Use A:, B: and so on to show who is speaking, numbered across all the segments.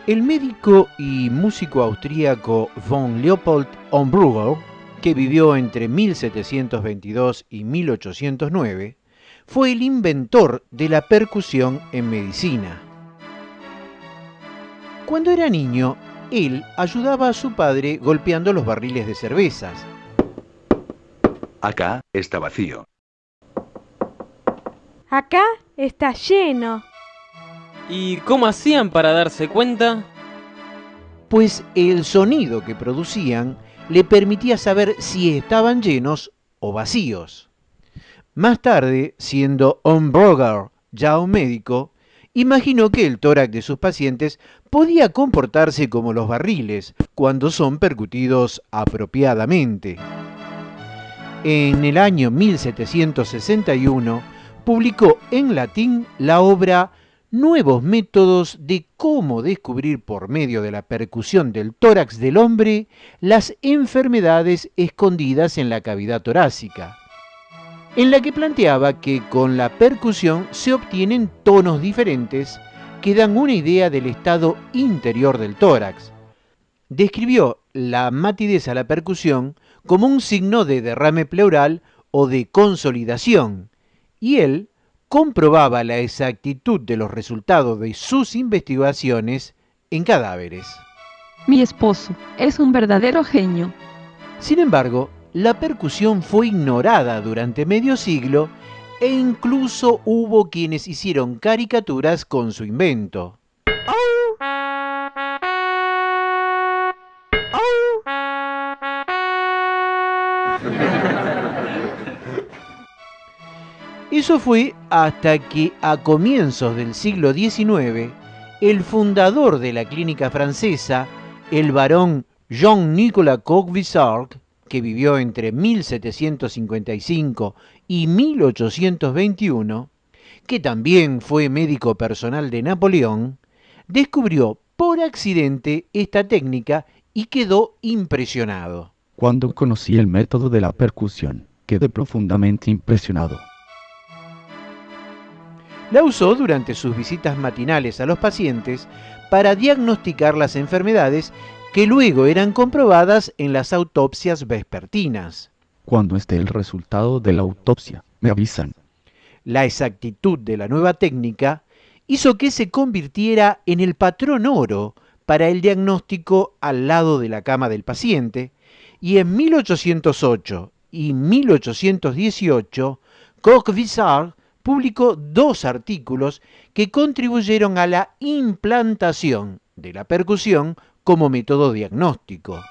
A: El médico y músico austríaco von Leopold Hornbrugger, que vivió entre 1722 y 1809, fue el inventor de la percusión en medicina. Cuando era niño, él ayudaba a su padre golpeando los barriles de cervezas.
B: Acá está vacío.
C: Acá está lleno.
D: ¿Y cómo hacían para darse cuenta?
A: Pues el sonido que producían le permitía saber si estaban llenos o vacíos. Más tarde, siendo Hornbrugger ya un médico, imaginó que el tórax de sus pacientes podía comportarse como los barriles cuando son percutidos apropiadamente. En el año 1761 publicó en latín la obra Nuevos métodos de cómo descubrir por medio de la percusión del tórax del hombre las enfermedades escondidas en la cavidad torácica, en la que planteaba que con la percusión se obtienen tonos diferentes que dan una idea del estado interior del tórax. Describió la matidez a la percusión como un signo de derrame pleural o de consolidación, y él comprobaba la exactitud de los resultados de sus investigaciones en cadáveres.
E: Mi esposo es un verdadero genio.
A: Sin embargo, la percusión fue ignorada durante medio siglo e incluso hubo quienes hicieron caricaturas con su invento. Eso fue hasta que a comienzos del siglo XIX, el fundador de la clínica francesa, el barón Jean-Nicolas Coq-Vissart, que vivió entre 1755 y 1821, que también fue médico personal de Napoleón, descubrió por accidente esta técnica y quedó impresionado.
F: Cuando conocí el método de la percusión, quedé profundamente impresionado.
A: La usó durante sus visitas matinales a los pacientes para diagnosticar las enfermedades que luego eran comprobadas en las autopsias vespertinas.
F: Cuando esté el resultado de la autopsia, me avisan.
A: La exactitud de la nueva técnica hizo que se convirtiera en el patrón oro para el diagnóstico al lado de la cama del paciente, y en 1808 y 1818 Coq-Vissart publicó 2 artículos que contribuyeron a la implantación de la percusión como método diagnóstico.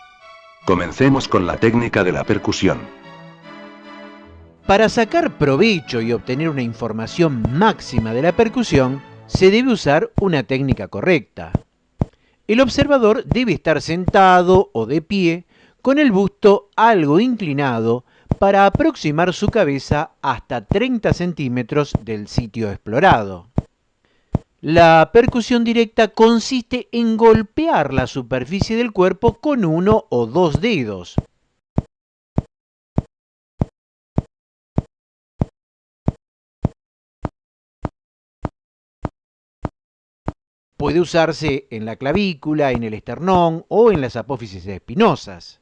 B: Comencemos con la técnica de la percusión.
A: Para sacar provecho y obtener una información máxima de la percusión, se debe usar una técnica correcta. El observador debe estar sentado o de pie, con el busto algo inclinado, para aproximar su cabeza hasta 30 centímetros del sitio explorado. La percusión directa consiste en golpear la superficie del cuerpo con 1 o 2 dedos. Puede usarse en la clavícula, en el esternón o en las apófisis espinosas.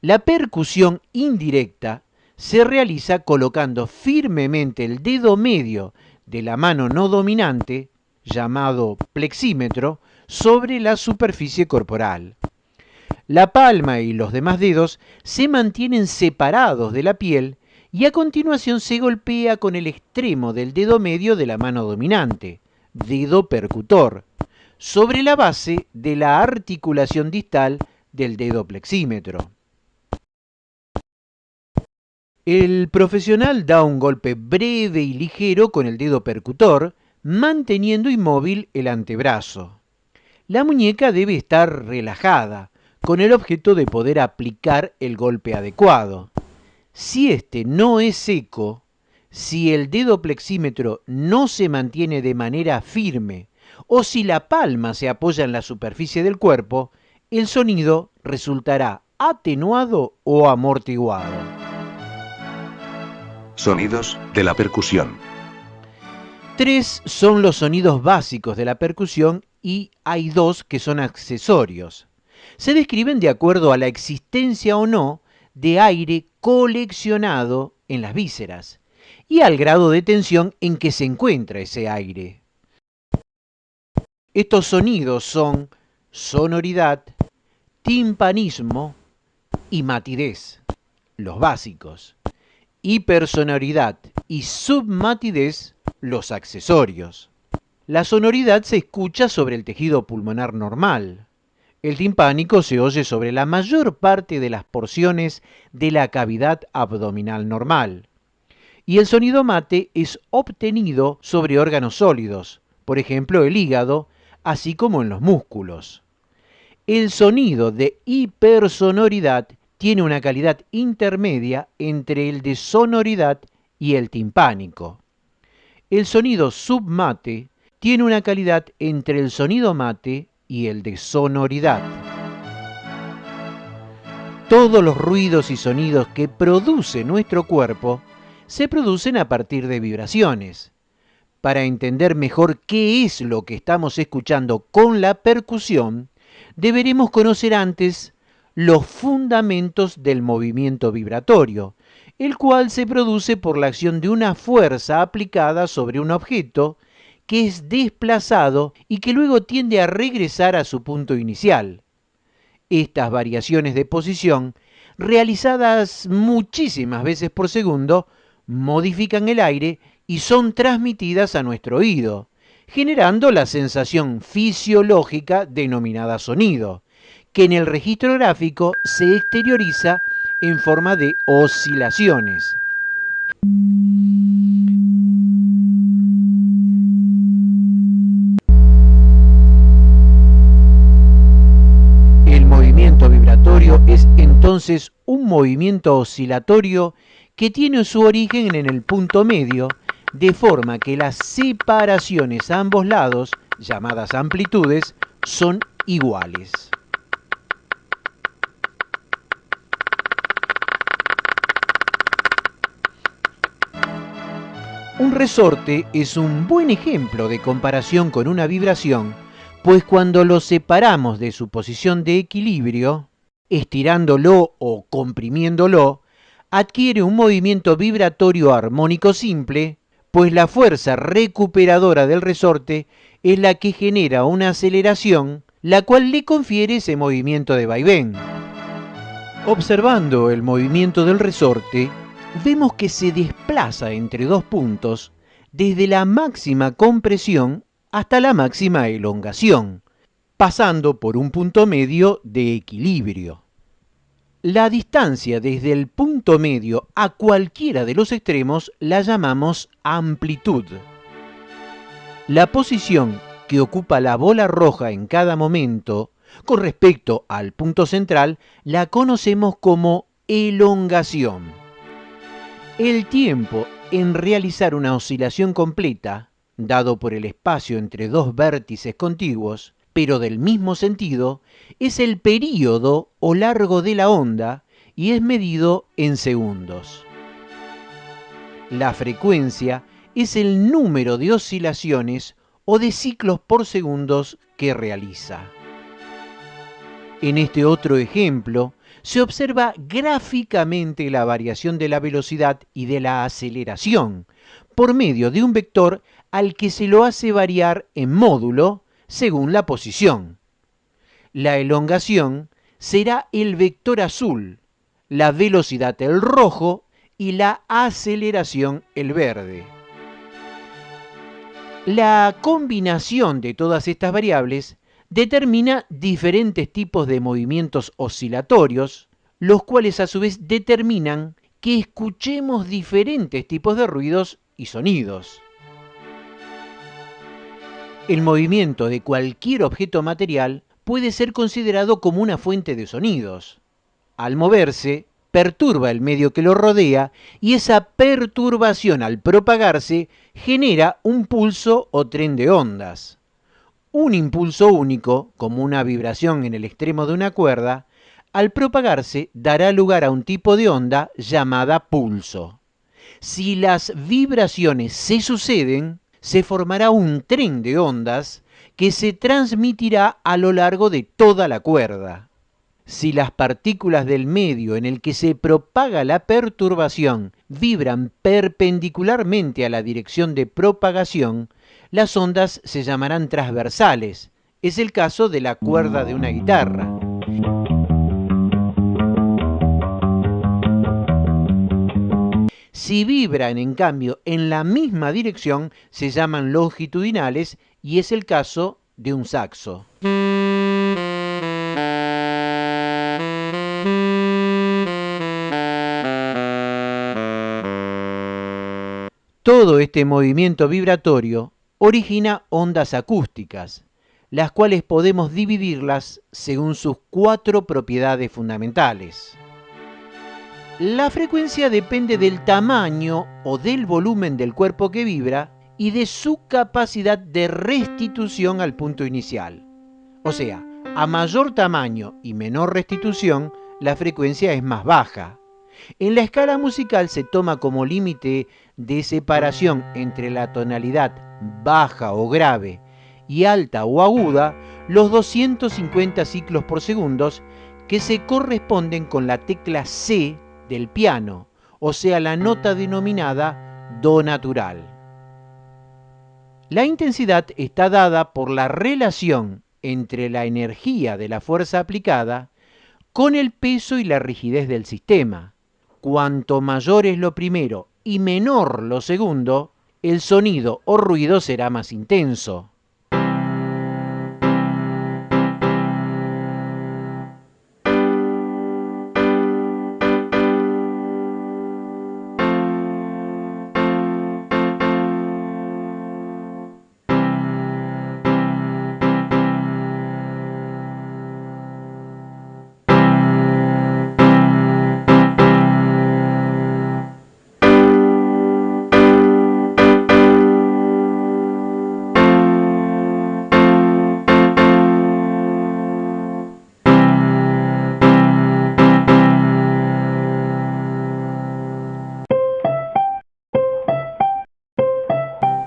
A: La percusión indirecta se realiza colocando firmemente el dedo medio de la mano no dominante, llamado plexímetro, sobre la superficie corporal. La palma y los demás dedos se mantienen separados de la piel y a continuación se golpea con el extremo del dedo medio de la mano dominante, dedo percutor, sobre la base de la articulación distal del dedo plexímetro. El profesional da un golpe breve y ligero con el dedo percutor, manteniendo inmóvil el antebrazo. La muñeca debe estar relajada, con el objeto de poder aplicar el golpe adecuado. Si este no es seco, si el dedo plexímetro no se mantiene de manera firme o si la palma se apoya en la superficie del cuerpo, el sonido resultará atenuado o amortiguado.
B: Sonidos de la percusión.
A: 3 son los sonidos básicos de la percusión y hay 2 que son accesorios. Se describen de acuerdo a la existencia o no de aire coleccionado en las vísceras y al grado de tensión en que se encuentra ese aire. Estos sonidos son sonoridad, timpanismo y matidez, los básicos. Hipersonoridad y submatidez, los accesorios. La sonoridad se escucha sobre el tejido pulmonar normal. El timpánico se oye sobre la mayor parte de las porciones de la cavidad abdominal normal. Y el sonido mate es obtenido sobre órganos sólidos, por ejemplo el hígado, así como en los músculos. El sonido de hipersonoridad tiene una calidad intermedia entre el de sonoridad y el timpánico. El sonido submate tiene una calidad entre el sonido mate y el de sonoridad. Todos los ruidos y sonidos que produce nuestro cuerpo se producen a partir de vibraciones. Para entender mejor qué es lo que estamos escuchando con la percusión, deberemos conocer antes los fundamentos del movimiento vibratorio, el cual se produce por la acción de una fuerza aplicada sobre un objeto que es desplazado y que luego tiende a regresar a su punto inicial. Estas variaciones de posición, realizadas muchísimas veces por segundo, modifican el aire y son transmitidas a nuestro oído, generando la sensación fisiológica denominada sonido, que en el registro gráfico se exterioriza en forma de oscilaciones. El movimiento vibratorio es entonces un movimiento oscilatorio que tiene su origen en el punto medio, de forma que las separaciones a ambos lados, llamadas amplitudes, son iguales. Un resorte es un buen ejemplo de comparación con una vibración, pues cuando lo separamos de su posición de equilibrio, estirándolo o comprimiéndolo, adquiere un movimiento vibratorio armónico simple, pues la fuerza recuperadora del resorte es la que genera una aceleración, la cual le confiere ese movimiento de vaivén. Observando el movimiento del resorte, vemos que se desplaza entre dos puntos desde la máxima compresión hasta la máxima elongación, pasando por un punto medio de equilibrio. La distancia desde el punto medio a cualquiera de los extremos la llamamos amplitud. La posición que ocupa la bola roja en cada momento con respecto al punto central la conocemos como elongación. El tiempo en realizar una oscilación completa, dado por el espacio entre dos vértices contiguos, pero del mismo sentido, es el período o largo de la onda y es medido en segundos. La frecuencia es el número de oscilaciones o de ciclos por segundos que realiza. En este otro ejemplo, se observa gráficamente la variación de la velocidad y de la aceleración por medio de un vector al que se lo hace variar en módulo según la posición. La elongación será el vector azul, la velocidad el rojo y la aceleración el verde. La combinación de todas estas variables determina diferentes tipos de movimientos oscilatorios, los cuales a su vez determinan que escuchemos diferentes tipos de ruidos y sonidos. El movimiento de cualquier objeto material puede ser considerado como una fuente de sonidos. Al moverse, perturba el medio que lo rodea y esa perturbación al propagarse genera un pulso o tren de ondas. Un impulso único, como una vibración en el extremo de una cuerda, Al propagarse, dará lugar a un tipo de onda llamada pulso. Si las vibraciones se suceden, se formará un tren de ondas que se transmitirá a lo largo de toda la cuerda. Si las partículas del medio en el que se propaga la perturbación vibran perpendicularmente a la dirección de propagación, las ondas se llamarán transversales. Es el caso de la cuerda de una guitarra. Si vibran, en cambio, en la misma dirección, se llaman longitudinales y es el caso de un saxo. Todo este movimiento vibratorio origina ondas acústicas, las cuales podemos dividirlas según sus 4 propiedades fundamentales. La frecuencia depende del tamaño o del volumen del cuerpo que vibra y de su capacidad de restitución al punto inicial. O sea, a mayor tamaño y menor restitución, la frecuencia es más baja. En la escala musical se toma como límite de separación entre la tonalidad baja o grave y alta o aguda los 250 ciclos por segundo que se corresponden con la tecla C del piano, o sea, la nota denominada do natural. La intensidad está dada por la relación entre la energía de la fuerza aplicada con el peso y la rigidez del sistema. Cuanto mayor es lo primero y menor lo segundo, el sonido o ruido será más intenso.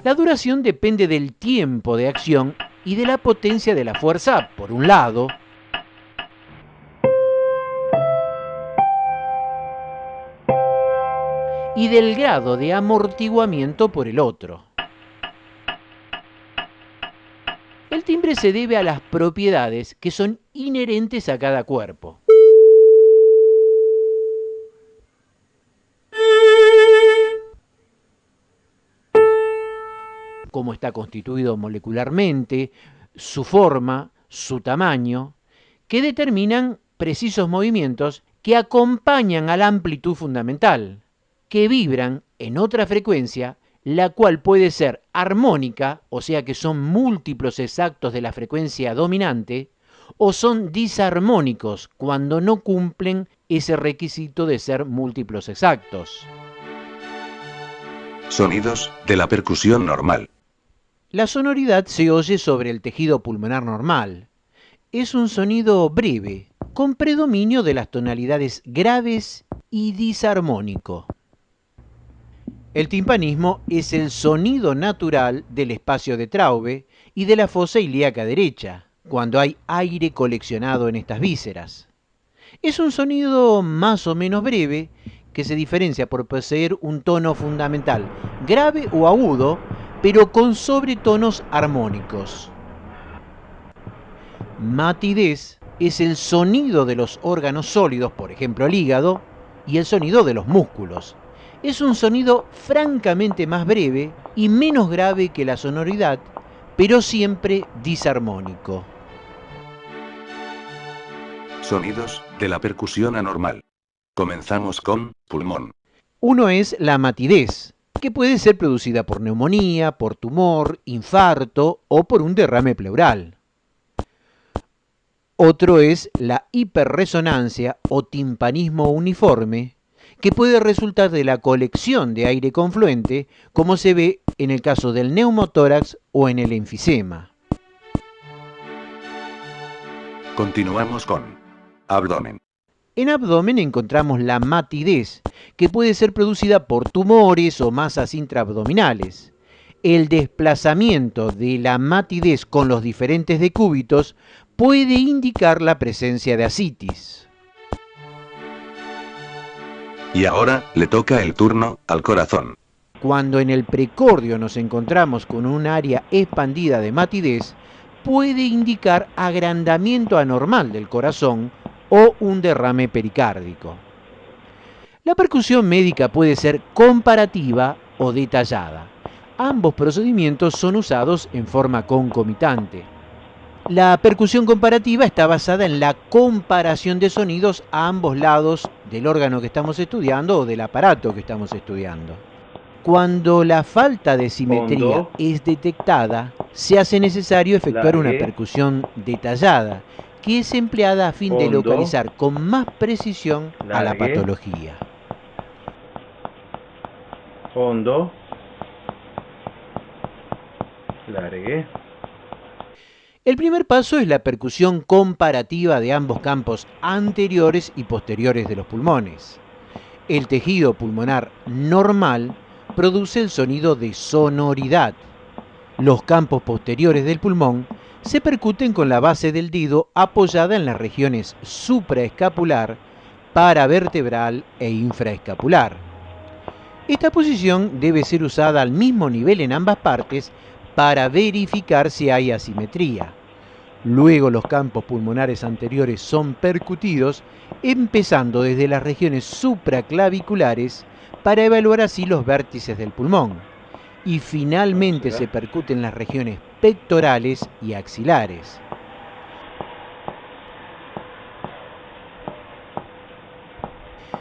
A: La duración depende del tiempo de acción y de la potencia de la fuerza, por un lado, y del grado de amortiguamiento por el otro. El timbre se debe a las propiedades que son inherentes a cada cuerpo. Cómo está constituido molecularmente, su forma, su tamaño, que determinan precisos movimientos que acompañan a la amplitud fundamental, que vibran en otra frecuencia, la cual puede ser armónica, o sea que son múltiplos exactos de la frecuencia dominante, o son disarmónicos cuando no cumplen ese requisito de ser múltiplos exactos.
B: Sonidos de la percusión normal.
A: La sonoridad se oye sobre el tejido pulmonar normal. Es un sonido breve, con predominio de las tonalidades graves y disarmónico. El timpanismo es el sonido natural del espacio de Traube y de la fosa ilíaca derecha, cuando hay aire coleccionado en estas vísceras. Es un sonido más o menos breve que se diferencia por poseer un tono fundamental, grave o agudo, pero con sobretonos armónicos. Matidez es el sonido de los órganos sólidos, por ejemplo el hígado, y el sonido de los músculos. Es un sonido francamente más breve y menos grave que la sonoridad, pero siempre disarmónico.
B: Sonidos de la percusión anormal. Comenzamos con pulmón.
A: Uno es la matidez, que puede ser producida por neumonía, por tumor, infarto o por un derrame pleural. Otro es la hiperresonancia o timpanismo uniforme, que puede resultar de la colección de aire confluente, como se ve en el caso del neumotórax o en el enfisema.
B: Continuamos con abdomen.
A: En abdomen encontramos la matidez, que puede ser producida por tumores o masas intraabdominales. El desplazamiento de la matidez con los diferentes decúbitos puede indicar la presencia de ascitis.
B: Y ahora, le toca el turno al corazón.
A: Cuando en el precordio nos encontramos con un área expandida de matidez, puede indicar agrandamiento anormal del corazón o un derrame pericárdico. La percusión médica puede ser comparativa o detallada. Ambos procedimientos son usados en forma concomitante. La percusión comparativa está basada en la comparación de sonidos a ambos lados del órgano que estamos estudiando o del aparato que estamos estudiando. Cuando la falta de simetría es detectada, se hace necesario efectuar una percusión detallada, que es empleada a fin de localizar con más precisión a la patología.
G: Hondo. Largué.
A: El primer paso es la percusión comparativa de ambos campos anteriores y posteriores de los pulmones. El tejido pulmonar normal produce el sonido de sonoridad. Los campos posteriores del pulmón se percuten con la base del dedo apoyada en las regiones supraescapular, paravertebral e infraescapular. Esta posición debe ser usada al mismo nivel en ambas partes para verificar si hay asimetría. Luego los campos pulmonares anteriores son percutidos, empezando desde las regiones supraclaviculares para evaluar así los vértices del pulmón. Y finalmente se percuten las regiones pectorales y axilares.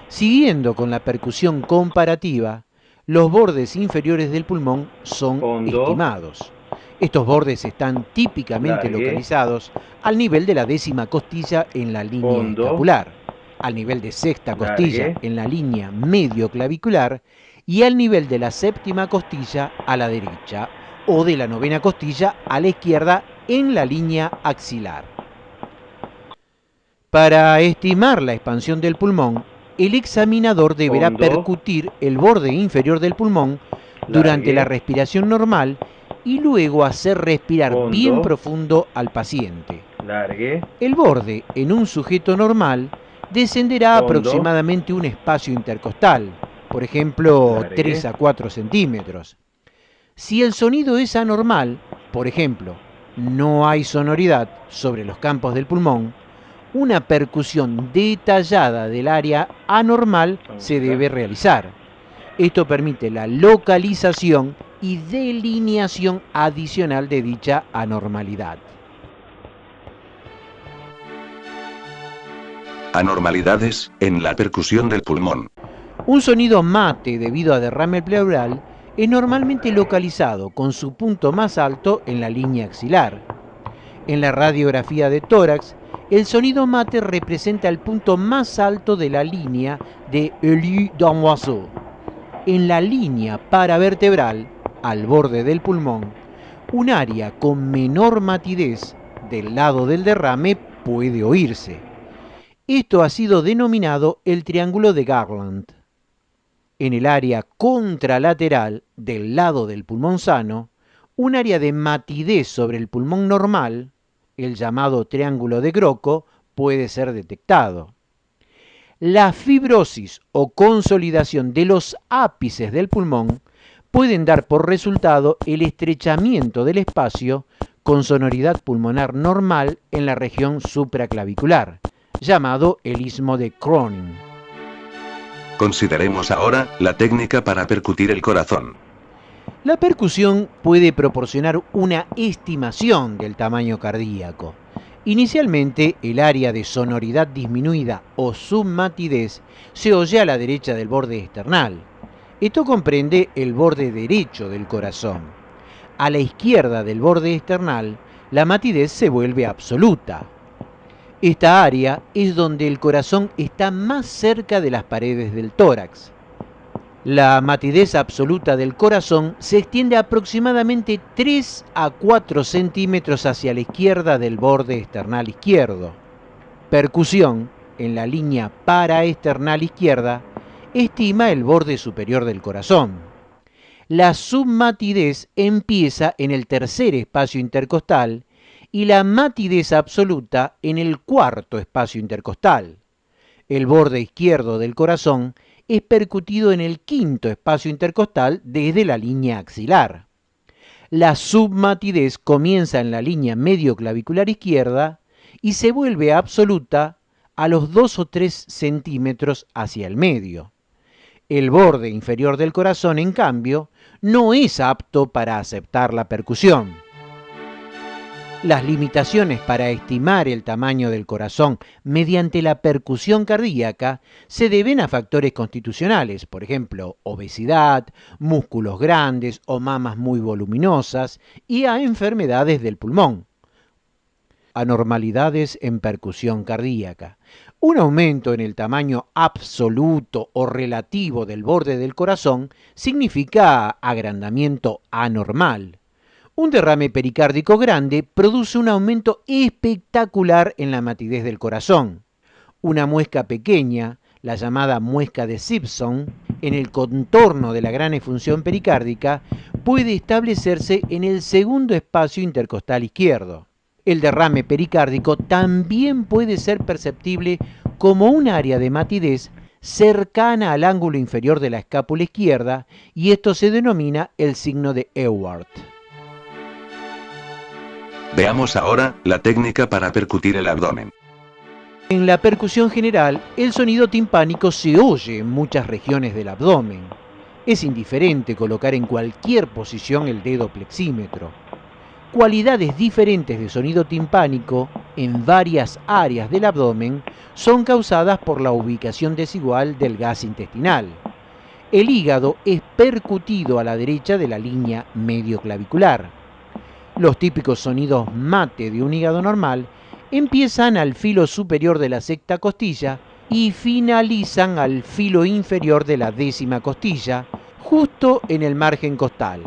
A: Siguiendo con la percusión comparativa, los bordes inferiores del pulmón son estimados. Estos bordes están típicamente localizados al nivel de la 10ª costilla en la línea escapular, al nivel de 6ª costilla en la línea medio-clavicular y al nivel de la 7ª costilla a la derecha o de la 9ª costilla a la izquierda en la línea axilar. Para estimar la expansión del pulmón, el examinador deberá percutir el borde inferior del pulmón durante la respiración normal y luego hacer respirar bien profundo al paciente. El borde en un sujeto normal descenderá aproximadamente un espacio intercostal, por ejemplo 3 a 4 centímetros. Si el sonido es anormal, por ejemplo, no hay sonoridad sobre los campos del pulmón, una percusión detallada del área anormal se debe realizar. Esto permite la localización y delineación adicional de dicha anormalidad.
B: Anormalidades en la percusión del pulmón.
A: Un sonido mate debido a derrame pleural es normalmente localizado con su punto más alto en la línea axilar. En la radiografía de tórax, el sonido mate representa el punto más alto de la línea de Eully-Damoiseau. En la línea paravertebral, al borde del pulmón, un área con menor matidez del lado del derrame puede oírse. Esto ha sido denominado el triángulo de Garland. En el área contralateral del lado del pulmón sano, un área de matidez sobre el pulmón normal, el llamado triángulo de Groco, puede ser detectado. La fibrosis o consolidación de los ápices del pulmón pueden dar por resultado el estrechamiento del espacio con sonoridad pulmonar normal en la región supraclavicular, llamado el istmo de Cronin.
B: Consideremos ahora la técnica para percutir el corazón.
A: La percusión puede proporcionar una estimación del tamaño cardíaco. Inicialmente, el área de sonoridad disminuida o submatidez se oye a la derecha del borde esternal. Esto comprende el borde derecho del corazón. A la izquierda del borde esternal, la matidez se vuelve absoluta. Esta área es donde el corazón está más cerca de las paredes del tórax. La matidez absoluta del corazón se extiende aproximadamente 3 a 4 centímetros hacia la izquierda del borde esternal izquierdo. Percusión en la línea paraesternal izquierda, estima el borde superior del corazón. La submatidez empieza en el tercer espacio intercostal y la matidez absoluta en el cuarto espacio intercostal. El borde izquierdo del corazón es percutido en el quinto espacio intercostal desde la línea axilar. La submatidez comienza en la línea medioclavicular izquierda y se vuelve absoluta a los 2 o 3 centímetros hacia el medio. El borde inferior del corazón, en cambio, no es apto para aceptar la percusión. Las limitaciones para estimar el tamaño del corazón mediante la percusión cardíaca se deben a factores constitucionales, por ejemplo, obesidad, músculos grandes o mamas muy voluminosas, y a enfermedades del pulmón. Anormalidades en percusión cardíaca. Un aumento en el tamaño absoluto o relativo del borde del corazón significa agrandamiento anormal. Un derrame pericárdico grande produce un aumento espectacular en la matidez del corazón. Una muesca pequeña, la llamada muesca de Simpson, en el contorno de la gran efusión pericárdica, puede establecerse en el segundo espacio intercostal izquierdo. El derrame pericárdico también puede ser perceptible como un área de matidez cercana al ángulo inferior de la escápula izquierda, y esto se denomina el signo de Ewart.
B: Veamos ahora la técnica para percutir el abdomen.
A: En la percusión general, el sonido timpánico se oye en muchas regiones del abdomen. Es indiferente colocar en cualquier posición el dedo plexímetro. Cualidades diferentes de sonido timpánico en varias áreas del abdomen son causadas por la ubicación desigual del gas intestinal. El hígado es percutido a la derecha de la línea medioclavicular. Los típicos sonidos mate de un hígado normal empiezan al filo superior de la sexta costilla y finalizan al filo inferior de la décima costilla, justo en el margen costal.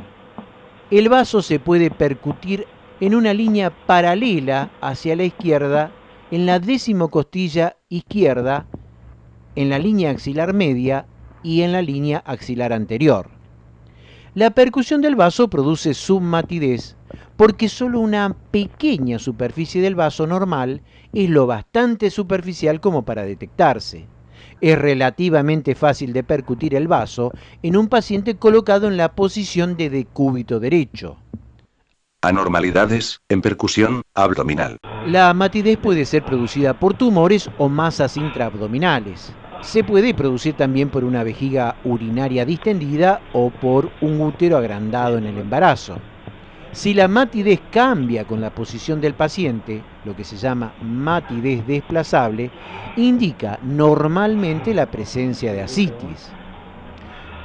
A: El vaso se puede percutir en una línea paralela hacia la izquierda en la décima costilla izquierda, en la línea axilar media y en la línea axilar anterior. La percusión del vaso produce submatidez porque solo una pequeña superficie del vaso normal es lo bastante superficial como para detectarse. Es relativamente fácil de percutir el vaso en un paciente colocado en la posición de decúbito derecho.
B: Anormalidades en percusión abdominal.
A: La matidez puede ser producida por tumores o masas intraabdominales. Se puede producir también por una vejiga urinaria distendida o por un útero agrandado en el embarazo. Si la matidez cambia con la posición del paciente, lo que se llama matidez desplazable, indica normalmente la presencia de ascitis.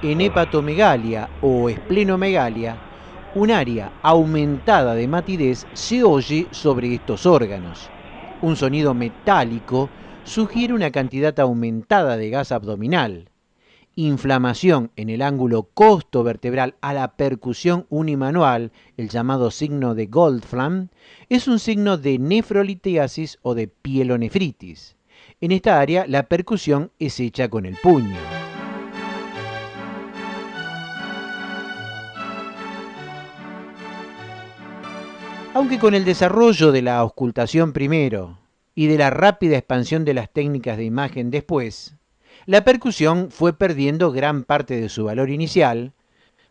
A: En hepatomegalia o esplenomegalia, un área aumentada de matidez se oye sobre estos órganos. Un sonido metálico sugiere una cantidad aumentada de gas abdominal. Inflamación en el ángulo costovertebral a la percusión unimanual, el llamado signo de Goldflam, es un signo de nefrolitiasis o de pielonefritis. En esta área la percusión es hecha con el puño. Aunque con el desarrollo de la auscultación primero y de la rápida expansión de las técnicas de imagen después, la percusión fue perdiendo gran parte de su valor inicial,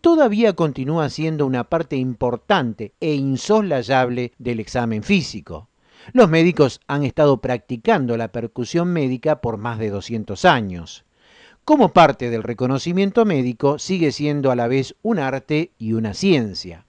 A: todavía continúa siendo una parte importante e insoslayable del examen físico. Los médicos han estado practicando la percusión médica por más de 200 años. Como parte del reconocimiento médico, sigue siendo a la vez un arte y una ciencia.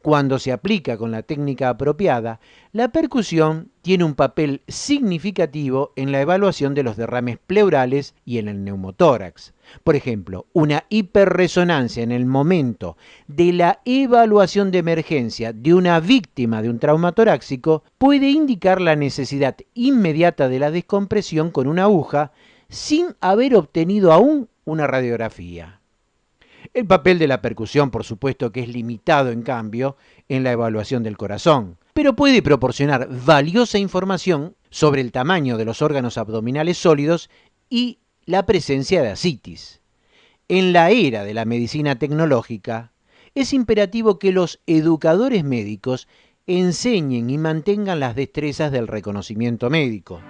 A: Cuando se aplica con la técnica apropiada, la percusión tiene un papel significativo en la evaluación de los derrames pleurales y en el neumotórax. Por ejemplo, una hiperresonancia en el momento de la evaluación de emergencia de una víctima de un trauma torácico puede indicar la necesidad inmediata de la descompresión con una aguja sin haber obtenido aún una radiografía. El papel de la percusión, por supuesto, que es limitado, en cambio, en la evaluación del corazón, pero puede proporcionar valiosa información sobre el tamaño de los órganos abdominales sólidos y la presencia de ascitis. En la era de la medicina tecnológica, es imperativo que los educadores médicos enseñen y mantengan las destrezas del reconocimiento médico.